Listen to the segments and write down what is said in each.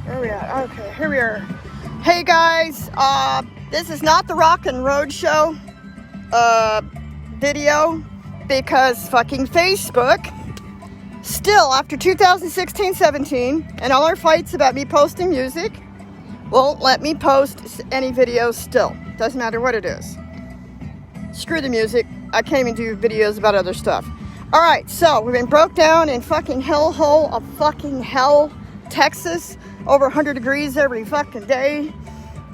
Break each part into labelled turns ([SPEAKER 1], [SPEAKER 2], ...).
[SPEAKER 1] Where are we at? Okay, here we are. Hey guys, this is not the Rock and Road Show video because fucking Facebook still, after 2016-17 and all our fights about me posting music, won't let me post any videos still. Doesn't matter what it is. Screw the music. I can't even do videos about other stuff. Alright, so we've been broke down in fucking hellhole of fucking hell, Texas. Over 100 degrees every fucking day.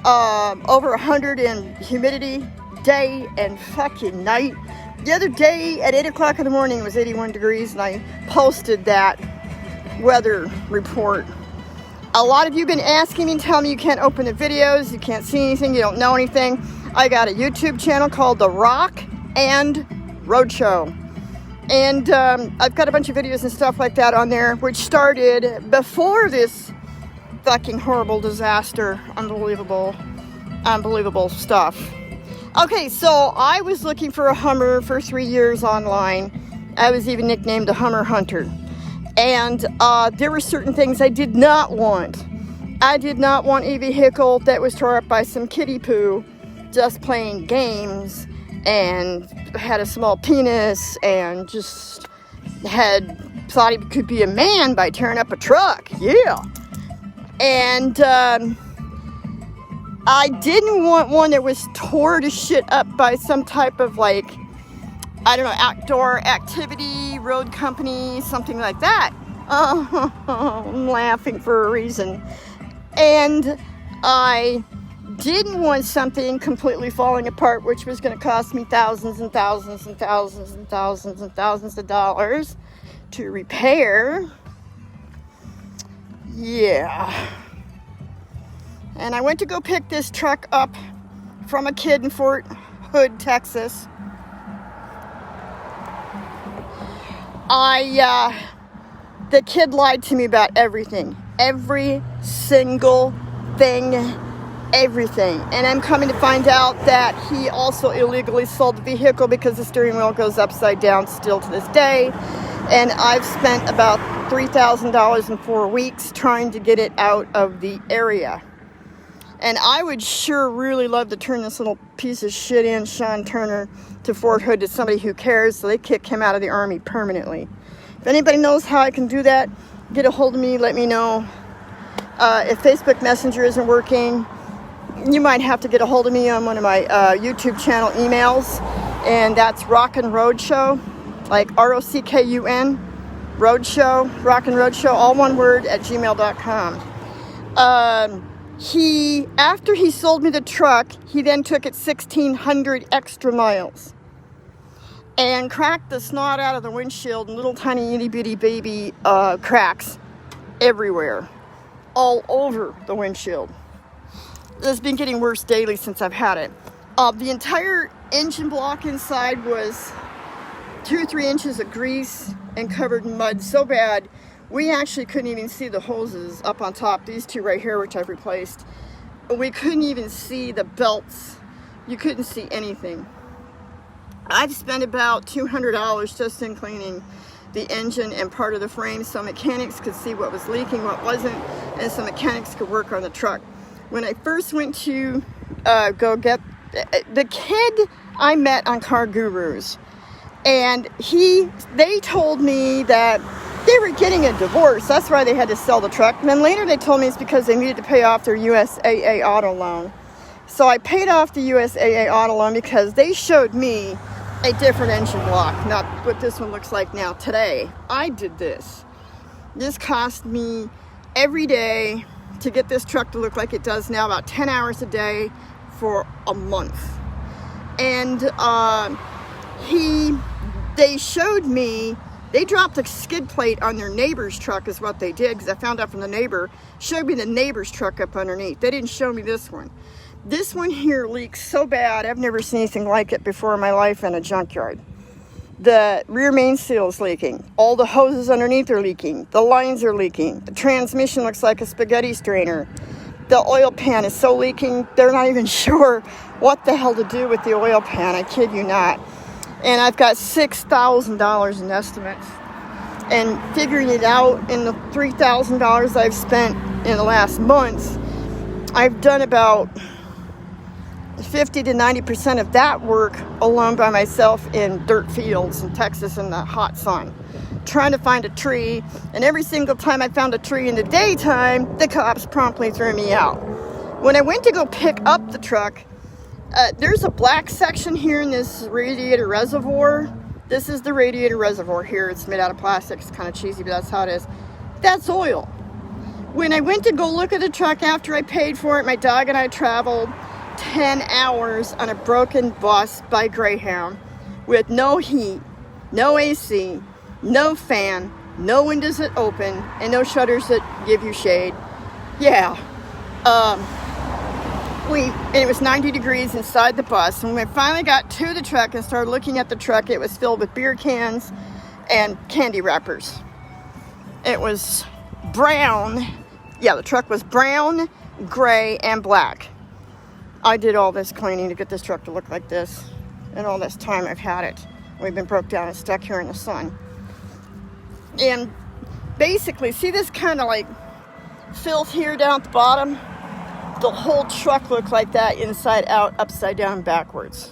[SPEAKER 1] Over 100 in humidity day and fucking night. The other day at 8 o'clock in the morning it was 81 degrees and I posted that weather report. A lot of you have been asking me, telling me you can't open the videos, you can't see anything, you don't know anything. I got a YouTube channel called The Rock and Road Show. And I've got a bunch of videos and stuff like that on there, which started before this fucking horrible disaster. Unbelievable stuff. Okay, so I was looking for a Hummer for 3 years online. I was even nicknamed the Hummer Hunter. And there were certain things I did not want. I did not want a vehicle that was tore up by some kiddie poo just playing games and had a small penis and just thought he could be a man by tearing up a truck. Yeah. And I didn't want one that was tore to shit up by some type of outdoor activity, road company, something like that. I'm laughing for a reason. And I didn't want something completely falling apart, which was going to cost me thousands and thousands and thousands and thousands and thousands of dollars to repair. Yeah. And I went to go pick this truck up from a kid in Fort Hood, Texas. The kid lied to me about everything. Every single thing. Everything. And I'm coming to find out that he also illegally sold the vehicle because the steering wheel goes upside down still to this day. And I've spent about $3,000 in 4 weeks trying to get it out of the area. And I would sure really love to turn this little piece of shit in, Sean Turner, to Fort Hood to somebody who cares so they kick him out of the Army permanently. If anybody knows how I can do that, get a hold of me, let me know. If Facebook Messenger isn't working, you might have to get a hold of me on one of my YouTube channel emails. And that's Rock and Road Show, like ROCKUN, Road Show, Rock and Road Show, all one word, at gmail.com. After he sold me the truck, he then took it 1,600 extra miles and cracked the snot out of the windshield and little tiny itty bitty baby cracks everywhere, all over the windshield. It's been getting worse daily since I've had it. The entire engine block inside was 2 or 3 inches of grease and covered in mud so bad we actually couldn't even see the hoses up on top. These 2 right here, which I've replaced. We couldn't even see the belts. You couldn't see anything. I've spent about $200 just in cleaning the engine and part of the frame so mechanics could see what was leaking, what wasn't, and so mechanics could work on the truck. When I first went to go get the kid I met on Car Gurus, and they told me that they were getting a divorce. That's why they had to sell the truck. And then later they told me it's because they needed to pay off their USAA auto loan. So I paid off the USAA auto loan because they showed me a different engine block, not what this one looks like now today. I did this. This cost me every day to get this truck to look like it does now, about 10 hours a day for a month. And they showed me, they dropped a skid plate on their neighbor's truck is what they did, because I found out from the neighbor, showed me the neighbor's truck up underneath. They didn't show me this one. This one here leaks so bad, I've never seen anything like it before in my life in a junkyard. The rear main seal is leaking. All the hoses underneath are leaking. The lines are leaking. The transmission looks like a spaghetti strainer. The oil pan is so leaking, they're not even sure what the hell to do with the oil pan. I kid you not. And I've got $6,000 in estimates. And figuring it out in the $3,000 I've spent in the last month, I've done about 50 to 90% of that work alone by myself in dirt fields in Texas in the hot sun, trying to find a tree. And every single time I found a tree in the daytime, the cops promptly threw me out. When I went to go pick up the truck, there's a black section here in this radiator reservoir. This is the radiator reservoir here. It's made out of plastic. It's kind of cheesy, but that's how it is. That's oil. When I went to go look at the truck after I paid for it, my dog and I traveled 10 hours on a broken bus by Greyhound with no heat, no AC, no fan, no windows that open, and no shutters that give you shade. Yeah. And it was 90 degrees inside the bus. And when I finally got to the truck and started looking at the truck, it was filled with beer cans and candy wrappers. It was brown. Yeah, the truck was brown, gray, and black. I did all this cleaning to get this truck to look like this. And all this time I've had it. We've been broke down and stuck here in the sun. And basically, see this kind of like filth here down at the bottom? The whole truck looked like that, inside out, upside down, and backwards.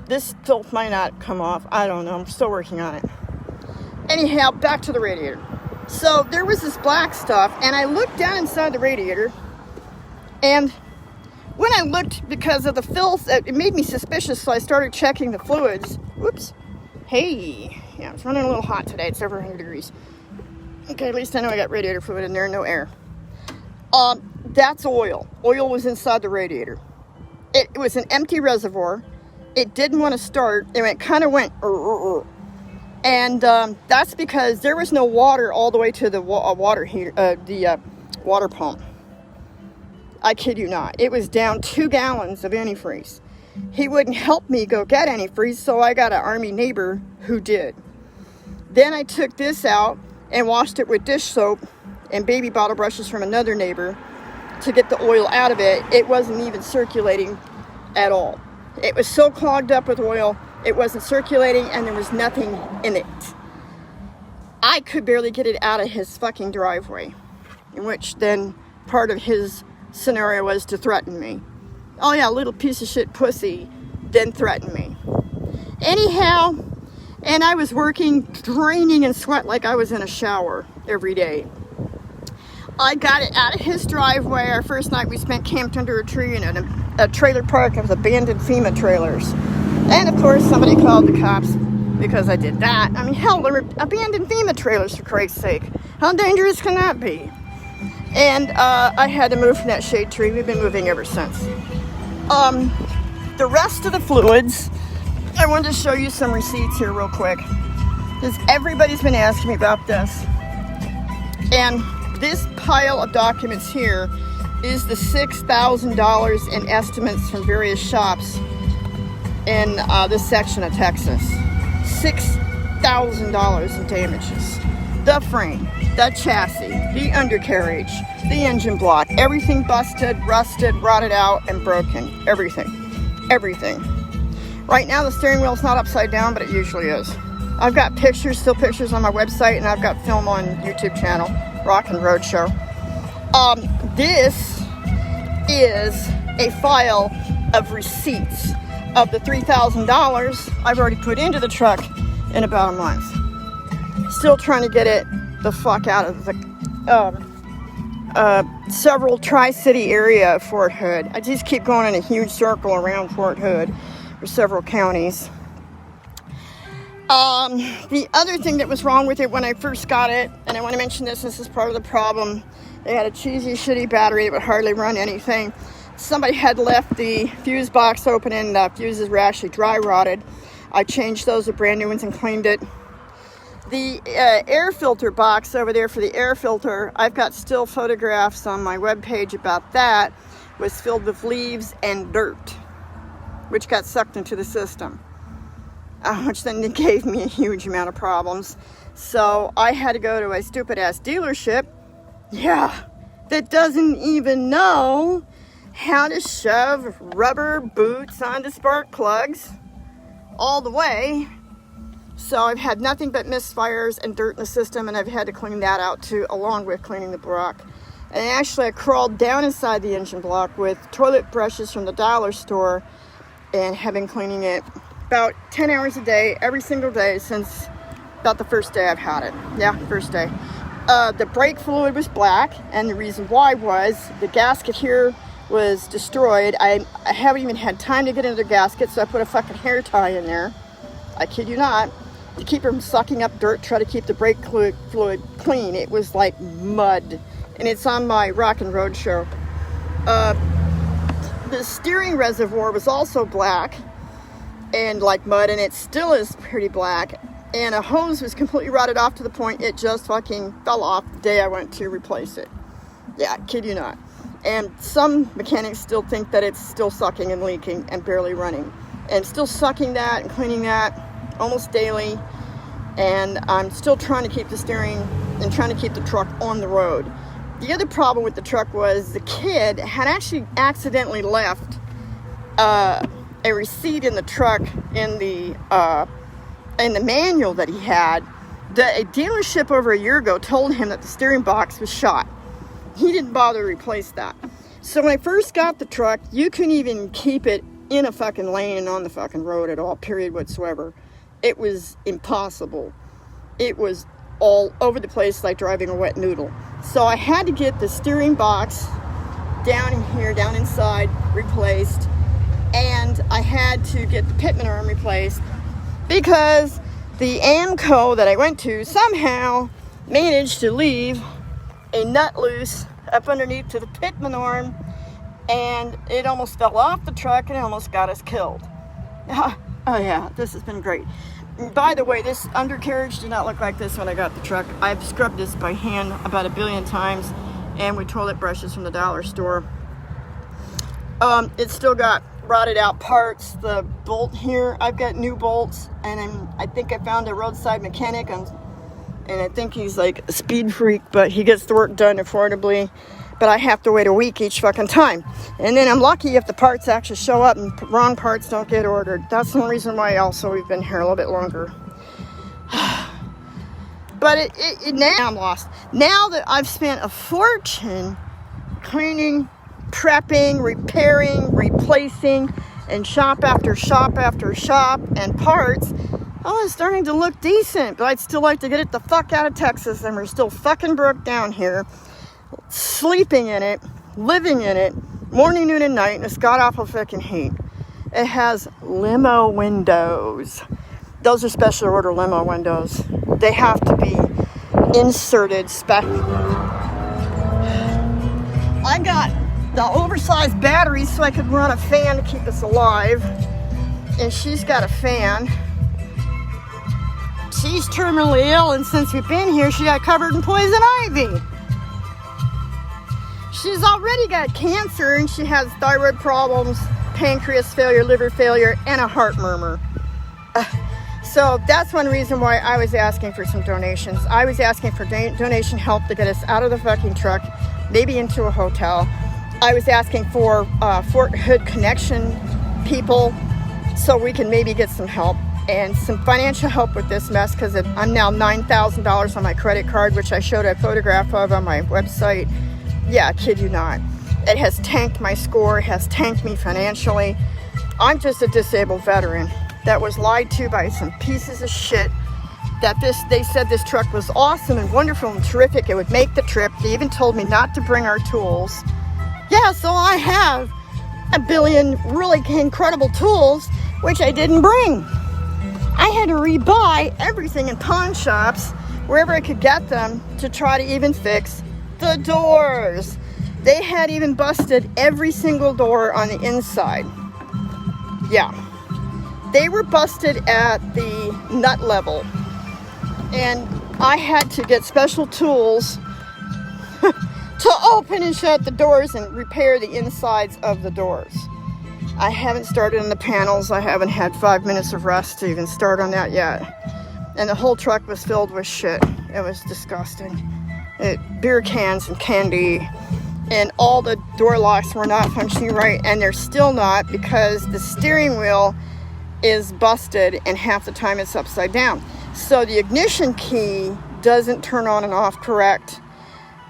[SPEAKER 1] This filth might not come off. I don't know. I'm still working on it. Anyhow, back to the radiator. So there was this black stuff, and I looked down inside the radiator, and when I looked, because of the filth, it made me suspicious, so I started checking the fluids. Whoops. Hey. Yeah, it's running a little hot today. It's over 100 degrees. Okay, at least I know I got radiator fluid in there, no air. That's oil. Oil was inside the radiator. It was an empty reservoir. It didn't want to start. It kind of went, and that's because there was no water all the way to the water heater, the water pump. I kid you not. It was down 2 gallons of antifreeze. He wouldn't help me go get antifreeze, so I got an army neighbor who did. Then I took this out and washed it with dish soap and baby bottle brushes from another neighbor to get the oil out of it. It wasn't even circulating at all. It was so clogged up with oil, it wasn't circulating, and there was nothing in it. I could barely get it out of his fucking driveway, in which then part of his scenario was to threaten me. Oh yeah, little piece of shit pussy, then threaten me. Anyhow, and I was working, draining in sweat like I was in a shower every day. I got it out of his driveway. Our first night we spent camped under a tree in a trailer park of abandoned FEMA trailers. And of course somebody called the cops because I did that. I mean, hell, there were abandoned FEMA trailers, for Christ's sake. How dangerous can that be? And I had to move from that shade tree. We've been moving ever since. The rest of the fluids, I wanted to show you some receipts here real quick, because everybody's been asking me about this. And this pile of documents here is the $6,000 in estimates from various shops in this section of Texas. $6,000 in damages. The frame, the chassis, the undercarriage, the engine block, everything busted, rusted, rotted out, and broken. Everything. Everything. Right now the steering wheel's not upside down, but it usually is. I've got pictures, still pictures on my website, and I've got film on YouTube channel, Rock and Road Show. This is a file of receipts of the $3,000 I've already put into the truck in about a month. Still trying to get it the fuck out of the several Tri-City area of Fort Hood. I just keep going in a huge circle around Fort Hood for several counties. The other thing that was wrong with it when I first got it, and I want to mention this is part of the problem, they had a cheesy, shitty battery that would hardly run anything. Somebody had left the fuse box open and the fuses were actually dry rotted. I changed those with brand new ones and cleaned it. The air filter box over there for the air filter, I've got still photographs on my webpage about that, was filled with leaves and dirt, which got sucked into the system. Which then gave me a huge amount of problems. So I had to go to a stupid ass dealership, that doesn't even know how to shove rubber boots onto spark plugs all the way. So I've had nothing but misfires and dirt in the system, and I've had to clean that out too, along with cleaning the block. And actually, I crawled down inside the engine block with toilet brushes from the dollar store and have been cleaning it about 10 hours a day, every single day since about the first day I've had it. Yeah, first day. The brake fluid was black, and the reason why was the gasket here was destroyed. I haven't even had time to get into the gasket, so I put a fucking hair tie in there. I kid you not. To keep from sucking up dirt, try to keep the brake fluid clean. It was like mud. And it's on my Rock and Road show. The steering reservoir was also black and like mud, and it still is pretty black. And a hose was completely rotted off to the point it just fucking fell off the day I went to replace it. Yeah, kid you not. And some mechanics still think that it's still sucking and leaking and barely running. And still sucking that and cleaning that almost daily. And I'm still trying to keep the steering and trying to keep the truck on the road. The other problem with the truck was the kid had actually accidentally left a receipt in the truck in the manual that he had. A dealership over a year ago told him that the steering box was shot. He didn't bother to replace that. So when I first got the truck, you couldn't even keep it in a fucking lane and on the fucking road at all, period whatsoever. It was impossible. It was all over the place like driving a wet noodle. So I had to get the steering box down in here, down inside, replaced. And I had to get the pitman arm replaced because the AAMCO that I went to somehow managed to leave a nut loose up underneath to the pitman arm, and it almost fell off the truck and it almost got us killed. Oh yeah, this has been great. By the way, this undercarriage did not look like this when I got the truck. I've scrubbed this by hand about 1 billion times and with toilet brushes from the dollar store. It's still got rotted out parts. The bolt here, I've got new bolts, and I think I found a roadside mechanic, and I think he's like a speed freak, but he gets the work done affordably. But I have to wait a week each fucking time. And then I'm lucky if the parts actually show up and wrong parts don't get ordered. That's the one reason why also we've been here a little bit longer. But now I'm lost. Now that I've spent a fortune cleaning, prepping, repairing, replacing, and shop after shop after shop and parts, oh, it's starting to look decent. But I'd still like to get it the fuck out of Texas, and we're still fucking broke down here. Sleeping in it, living in it, morning, noon, and night, and it's god-awful fucking heat. It has limo windows. Those are special order limo windows. They have to be inserted I got the oversized batteries so I could run a fan to keep us alive. And she's got a fan. She's terminally ill, and since we've been here, she got covered in poison ivy. She's already got cancer, and she has thyroid problems, pancreas failure, liver failure, and a heart murmur. So that's one reason why I was asking for some donations. I was asking for donation help to get us out of the fucking truck, maybe into a hotel. I was asking for Fort Hood connection people so we can maybe get some help and some financial help with this mess, because I'm now $9,000 on my credit card, which I showed a photograph of on my website. Yeah, kid you not. It has tanked my score, it has tanked me financially. I'm just a disabled veteran that was lied to by some pieces of shit that they said this truck was awesome and wonderful and terrific. It would make the trip. They even told me not to bring our tools. Yeah, so I have 1 billion really incredible tools, which I didn't bring. I had to rebuy everything in pawn shops, wherever I could get them, to try to even fix the doors. They had even busted every single door on the inside. Yeah. They were busted at the nut level. And I had to get special tools to open and shut the doors and repair the insides of the doors. I haven't started on the panels. I haven't had 5 minutes of rest to even start on that yet. And the whole truck was filled with shit. It was disgusting. Beer cans and candy, and all the door locks were not functioning right, and they're still not, because the steering wheel is busted and half the time it's upside down. So the ignition key doesn't turn on and off correct,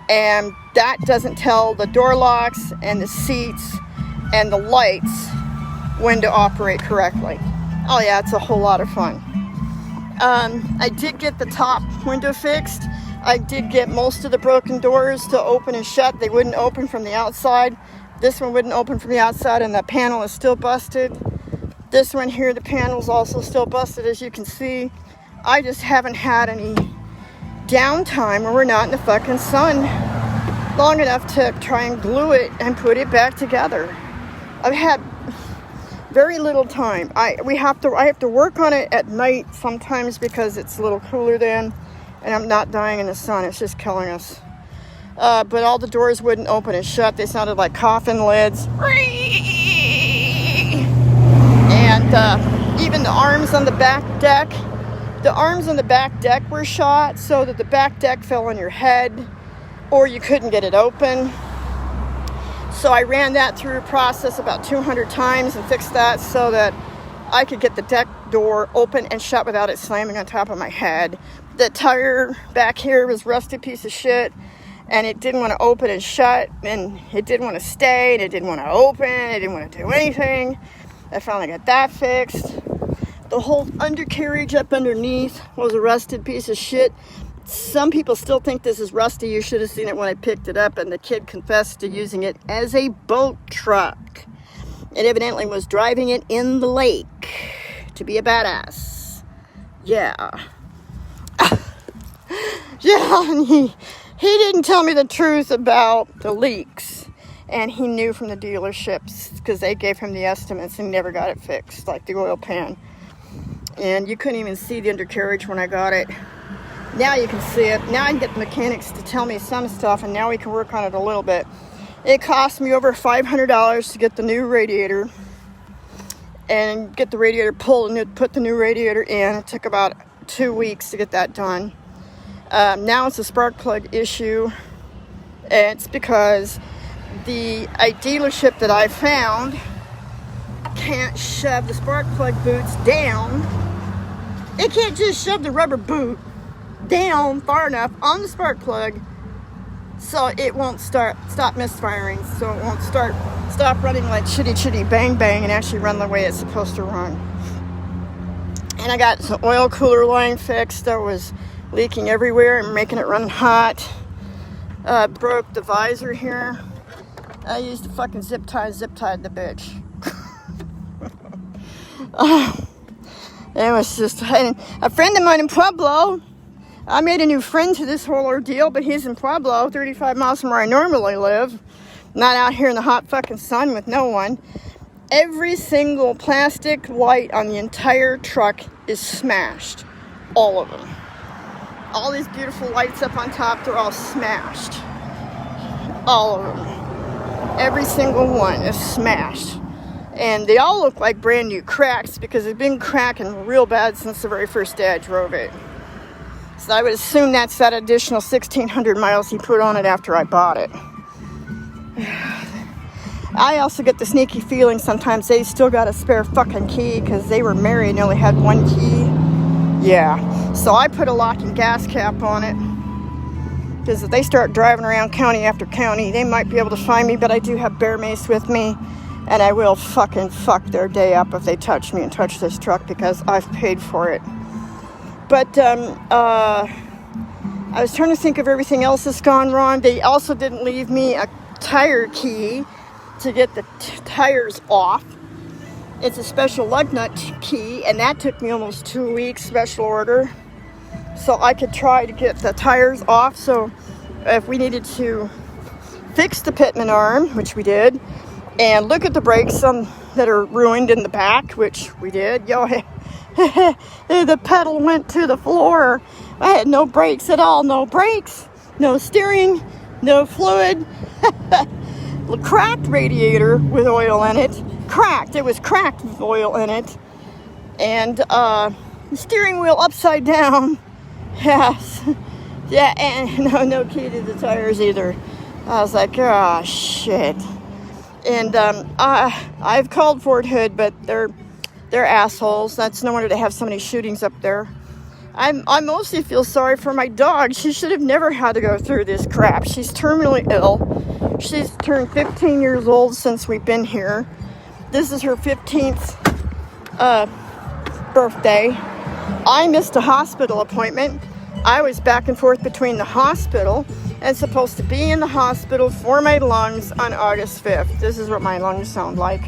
[SPEAKER 1] and that doesn't tell the door locks and the seats and the lights when to operate correctly. Oh yeah, it's a whole lot of fun. I did get the top window fixed. I did get most of the broken doors to open and shut. They wouldn't open from the outside. This one wouldn't open from the outside, and the panel is still busted. This one here, the panel's also still busted, as you can see. I just haven't had any downtime where we're not in the fucking sun long enough to try and glue it and put it back together. I've had very little time. I have to work on it at night sometimes because it's a little cooler then, and I'm not dying in the sun. It's just killing us. But all the doors wouldn't open and shut. They sounded like coffin lids. And even the arms on the back deck. The arms on the back deck were shot so that the back deck fell on your head or you couldn't get it open. So I ran that through a process about 200 times and fixed that so that I could get the deck door open and shut without it slamming on top of my head. The tire back here was a rusty piece of shit, and it didn't want to open and shut, and it didn't want to stay, and it didn't want to open, it didn't want to do anything. I finally got that fixed. The whole undercarriage up underneath was a rusted piece of shit. Some people still think this is rusty. You should have seen it when I picked it up, and the kid confessed to using it as a boat truck. It evidently was driving it in the lake to be a badass. Yeah. Yeah, and he didn't tell me the truth about the leaks. And he knew from the dealerships because they gave him the estimates and never got it fixed, like the oil pan. And you couldn't even see the undercarriage when I got it. Now you can see it. Now I can get the mechanics to tell me some stuff, and now we can work on it a little bit. It cost me over $500 to get the new radiator and get the radiator pulled and put the new radiator in. It took about 2 weeks to get that done. Now it's a spark plug issue. It's because the dealership that I found can't shove the spark plug boots down. They can't just shove the rubber boot down far enough on the spark plug so it won't stop misfiring, so it won't stop running like chitty bang bang and actually run the way it's supposed to run. And I got some oil cooler line fixed that was leaking everywhere and making it run hot. Broke the visor here. I used a fucking zip tied the bitch. It was just a friend of mine in Pueblo. I made a new friend to this whole ordeal, but he's in Pueblo, 35 miles from where I normally live. Not out here in the hot fucking sun with no one. Every single plastic light on the entire truck is smashed. All of them. All these beautiful lights up on top, they're all smashed. All of them. Every single one is smashed. And they all look like brand new cracks because they've been cracking real bad since the very first day I drove it. So I would assume that's that additional 1,600 miles he put on it after I bought it. I also get the sneaky feeling sometimes they still got a spare fucking key because they were married and only had one key. Yeah. So I put a locking gas cap on it. Because if they start driving around county after county, they might be able to find me, but I do have bear mace with me. And I will fucking fuck their day up if they touch me and touch this truck because I've paid for it. But I was trying to think of everything else that's gone wrong. They also didn't leave me a tire key to get the tires off. It's a special lug nut key, and that took me almost 2 weeks, special order. So I could try to get the tires off. So if we needed to fix the pitman arm, which we did, and look at the brakes that are ruined in the back, which we did. The pedal went to the floor. I had no brakes at all. No brakes, no steering, no fluid. Cracked radiator with oil in it. Cracked. It was cracked with oil in it. And the steering wheel upside down. Yes. Yeah, and no key to the tires either. I was like, oh, shit. And I've called Fort Hood, but they're assholes. That's no wonder they have so many shootings up there. I mostly feel sorry for my dog. She should have never had to go through this crap. She's terminally ill. She's turned 15 years old since we've been here. This is her 15th birthday. I missed a hospital appointment. I was back and forth between the hospital and supposed to be in the hospital for my lungs on August 5th. This is what my lungs sound like.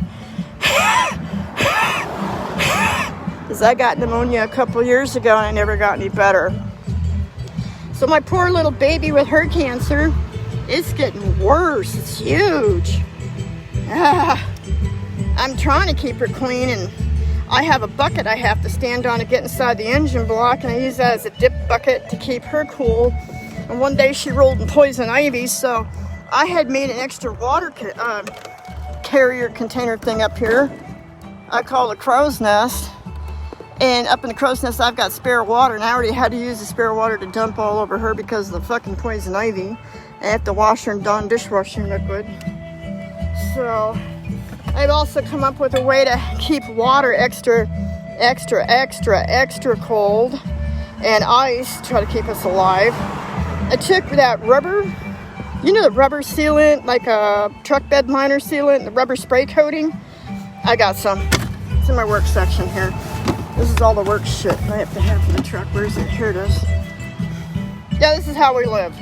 [SPEAKER 1] Because I got pneumonia a couple years ago and I never got any better. So my poor little baby with her cancer, it's getting worse. It's huge. I'm trying to keep her clean, and I have a bucket I have to stand on to get inside the engine block, and I use that as a dip bucket to keep her cool. And one day she rolled in poison ivy, so I had made an extra water carrier container thing up here. I call it a crow's nest. And up in the crow's nest, I've got spare water, and I already had to use the spare water to dump all over her because of the fucking poison ivy. I have to wash her in Dawn dishwashing liquid. So I've also come up with a way to keep water extra cold, and ice to try to keep us alive. I took that rubber, you know, the rubber sealant, like a truck bed liner sealant, the rubber spray coating. I got some. It's in my work section here. This is all the work shit I have to have for the truck. Where is it? Here it is. Yeah, this is how we live.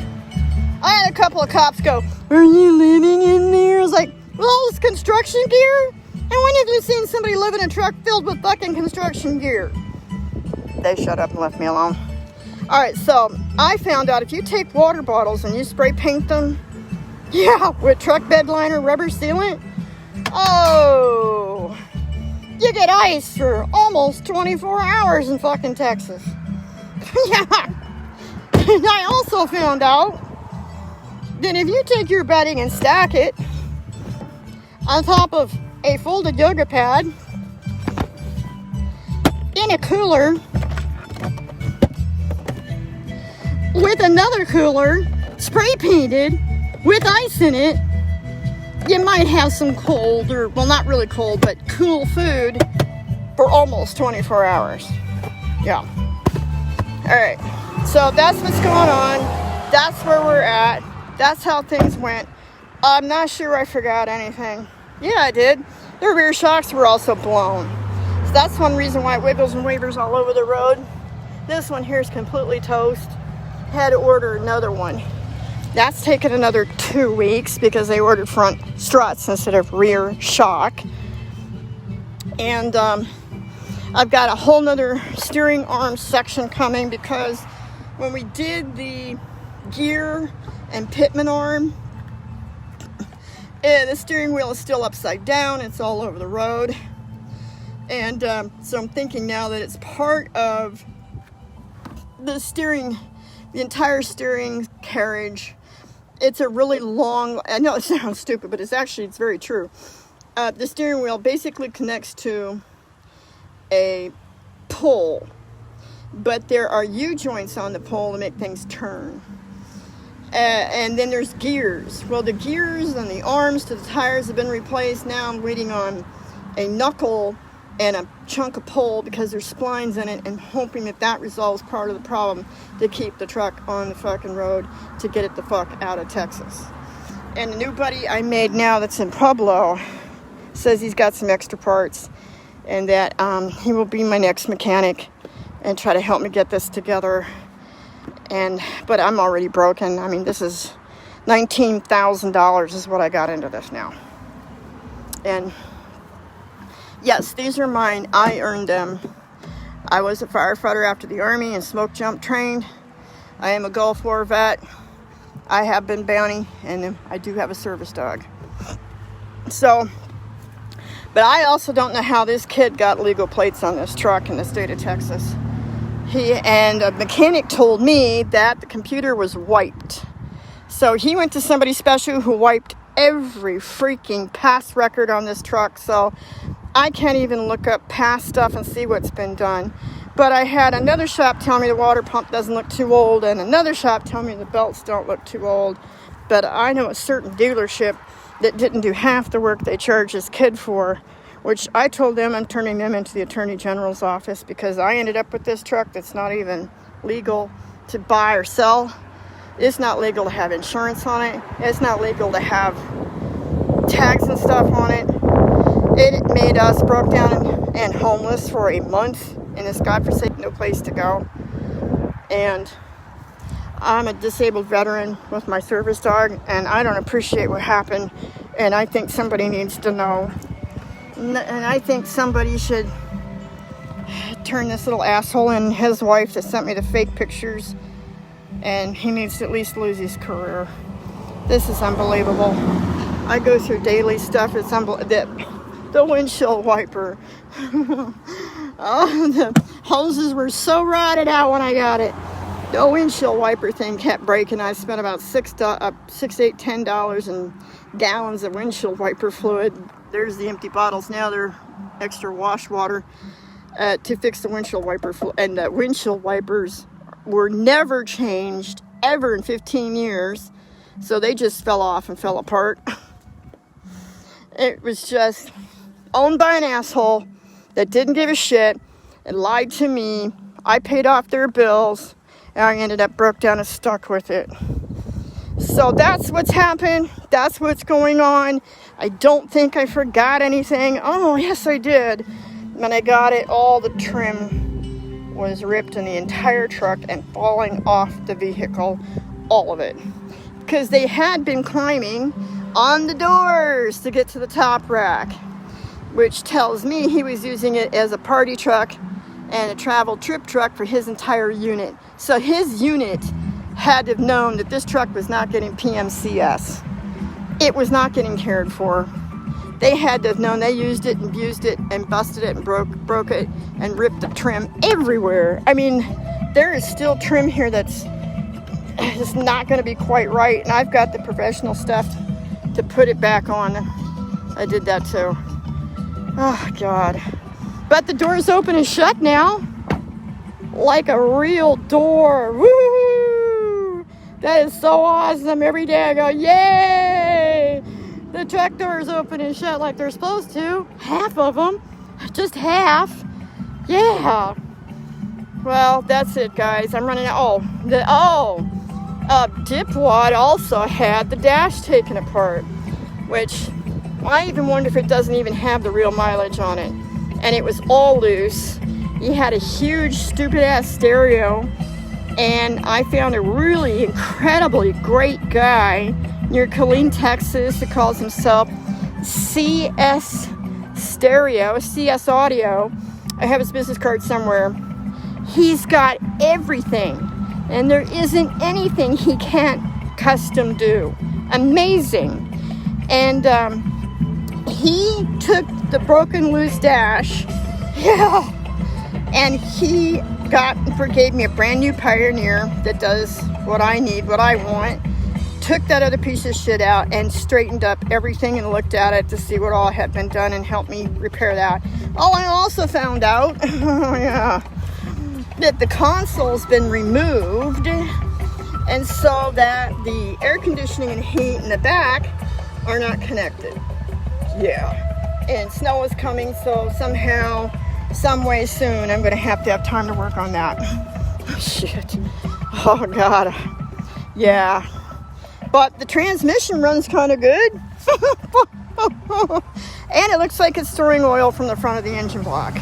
[SPEAKER 1] I had a couple of cops go, "Are you living in there?" I was like, "With all this construction gear? And when have you seen somebody live in a truck filled with fucking construction gear?" They shut up and left me alone. Alright, so I found out if you take water bottles and you spray paint them, with truck bed liner rubber sealant, oh, you get ice for almost 24 hours in fucking Texas. Yeah. And I also found out that if you take your bedding and stack it on top of a folded yoga pad in a cooler with another cooler spray painted with ice in it, you might have some cold, or, well, not really cold, but cool food for almost 24 hours. Yeah. All right. So that's what's going on. That's where we're at. That's how things went. I'm not sure I forgot anything. Yeah, I did. Their rear shocks were also blown. So that's one reason why it wiggles and wavers all over the road. This one here is completely toast. Had to order another one. That's taken another 2 weeks because they ordered front struts instead of rear shock. And I've got a whole nother steering arm section coming because when we did the gear and pitman arm, the steering wheel is still upside down. It's all over the road. And so I'm thinking now that it's part of the steering, the entire steering carriage. It's a really long, I know it sounds stupid, but it's very true. The steering wheel basically connects to a pole, but there are U-joints on the pole to make things turn. And then there's gears. Well, the gears and the arms to the tires have been replaced. Now I'm waiting on a knuckle and a chunk of pole because there's splines in it, and hoping that that resolves part of the problem to keep the truck on the fucking road to get it the fuck out of Texas. And the new buddy I made now that's in Pueblo says he's got some extra parts and that he will be my next mechanic and try to help me get this together. But I'm already broken. I mean, this is $19,000 is what I got into this now. And yes, these are mine. I earned them. I was a firefighter after the Army and smoke jump trained. I am a Gulf War vet. I have been bounty, and I do have a service dog. So, but I also don't know how this kid got legal plates on this truck in the state of Texas. A mechanic told me that the computer was wiped. So he went to somebody special who wiped every freaking past record on this truck. So I can't even look up past stuff and see what's been done. But I had another shop tell me the water pump doesn't look too old, and another shop tell me the belts don't look too old. But I know a certain dealership that didn't do half the work they charged this kid for which I told them I'm turning them into the Attorney General's office because I ended up with this truck that's not even legal to buy or sell. It's not legal to have insurance on it. It's not legal to have tags and stuff on it. It made us broke down and homeless for a month in this godforsaken no place to go. And I'm a disabled veteran with my service dog, and I don't appreciate what happened, and I think somebody needs to know. And I think somebody should turn this little asshole and his wife that sent me the fake pictures, and he needs to at least lose his career. This is unbelievable. I go through daily stuff. It's unbelievable. The windshield wiper. Oh, the hoses were so rotted out when I got it. The windshield wiper thing kept breaking. I spent about $6, $8, $10 in gallons of windshield wiper fluid. There's the empty bottles now. They're extra wash water to fix the windshield wiper fluid. And the windshield wipers were never changed ever in 15 years. So they just fell off and fell apart. It was just owned by an asshole that didn't give a shit and lied to me. I paid off their bills, and I ended up broke down and stuck with it. So that's what's happened. That's what's going on. I don't think I forgot anything. Oh, yes, I did. When I got it, all the trim was ripped in the entire truck and falling off the vehicle. All of it. Because they had been climbing on the doors to get to the top rack, which tells me he was using it as a party truck and a travel trip truck for his entire unit. So his unit had to have known that this truck was not getting PMCS. It was not getting cared for. They had to have known. They used it and abused it and busted it and broke it and ripped the trim everywhere. I mean, there is still trim here that's just not going to be quite right, and I've got the professional stuff to put it back on. I did that too. Oh, God. But the door's open and shut now. Like a real door. Woo! That is so awesome. Every day I go, yay! The truck doors open and shut like they're supposed to. Half of them. Just half. Yeah. Well, that's it, guys. I'm running out. Dipwad also had the dash taken apart, which I even wonder if it doesn't even have the real mileage on it. And it was all loose. He had a huge, stupid-ass stereo. And I found a really incredibly great guy near Killeen, Texas, that calls himself CS Stereo, CS Audio. I have his business card somewhere. He's got everything. And there isn't anything he can't custom do. Amazing. And he took the broken loose dash, and he gave me a brand new Pioneer that does what I need, what I want. Took that other piece of shit out and straightened up everything and looked at it to see what all had been done and helped me repair that. Oh, I also found out, that the console's been removed, and so that the air conditioning and heat in the back are not connected. Yeah. And snow is coming, so somehow, some way soon, I'm going to have time to work on that. Shit. Oh, God. Yeah. But the transmission runs kind of good. And it looks like it's storing oil from the front of the engine block.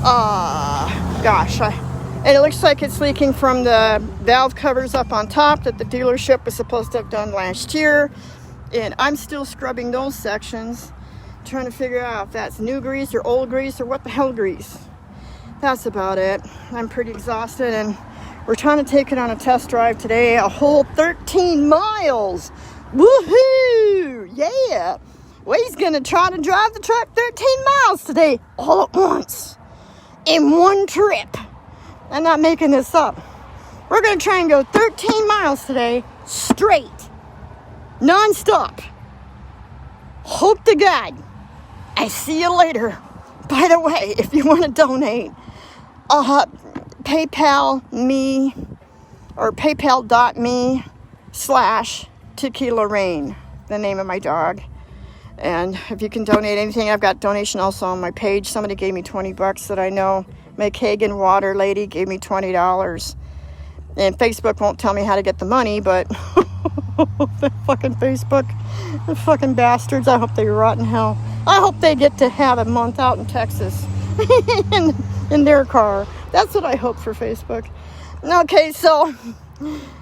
[SPEAKER 1] Gosh. And it looks like it's leaking from the valve covers up on top that the dealership was supposed to have done last year. And I'm still scrubbing those sections, trying to figure out if that's new grease or old grease or what the hell grease. That's about it. I'm pretty exhausted, and we're trying to take it on a test drive today, a whole 13 miles. Woohoo! Yeah! We's gonna try to drive the truck 13 miles today, all at once, in one trip. I'm not making this up. We're gonna try and go 13 miles today, straight. Non-stop. Hope to God. I see you later. By the way, if you want to donate, PayPal me or paypal.me/Tequila Rain, the name of my dog. And if you can donate anything, I've got donation also on my page. Somebody gave me $20 that I know. McKagan Water lady gave me $20. And Facebook won't tell me how to get the money, but the fucking Facebook, the fucking bastards, I hope they rot in hell. I hope they get to have a month out in Texas in their car. That's what I hope for Facebook. Okay, so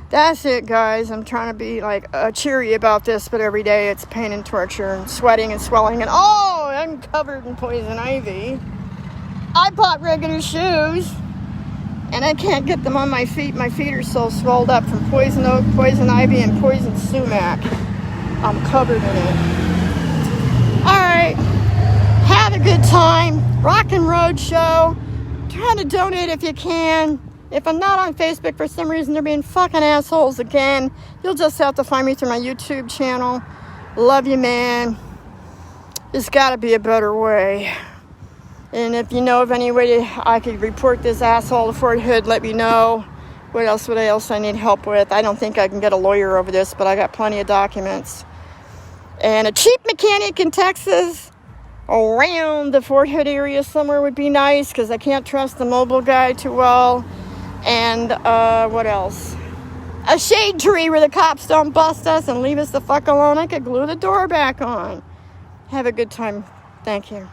[SPEAKER 1] that's it, guys. I'm trying to be like cheery about this, but every day it's pain and torture and sweating and swelling and oh, I'm covered in poison ivy. I bought regular shoes and I can't get them on my feet. My feet are so swelled up from poison oak, poison ivy, and poison sumac. I'm covered in it. All right, have a good time. Rockin' Road Show. Try to donate if you can. If I'm not on Facebook for some reason, they're being fucking assholes again. You'll just have to find me through my YouTube channel. Love you, man. There's got to be a better way. And if you know of any way I could report this asshole to Fort Hood, let me know. What else I need help with? I don't think I can get a lawyer over this, but I got plenty of documents. And a cheap mechanic in Texas around the Fort Hood area somewhere would be nice, because I can't trust the mobile guy too well. And what else? A shade tree where the cops don't bust us and leave us the fuck alone. I could glue the door back on. Have a good time. Thank you.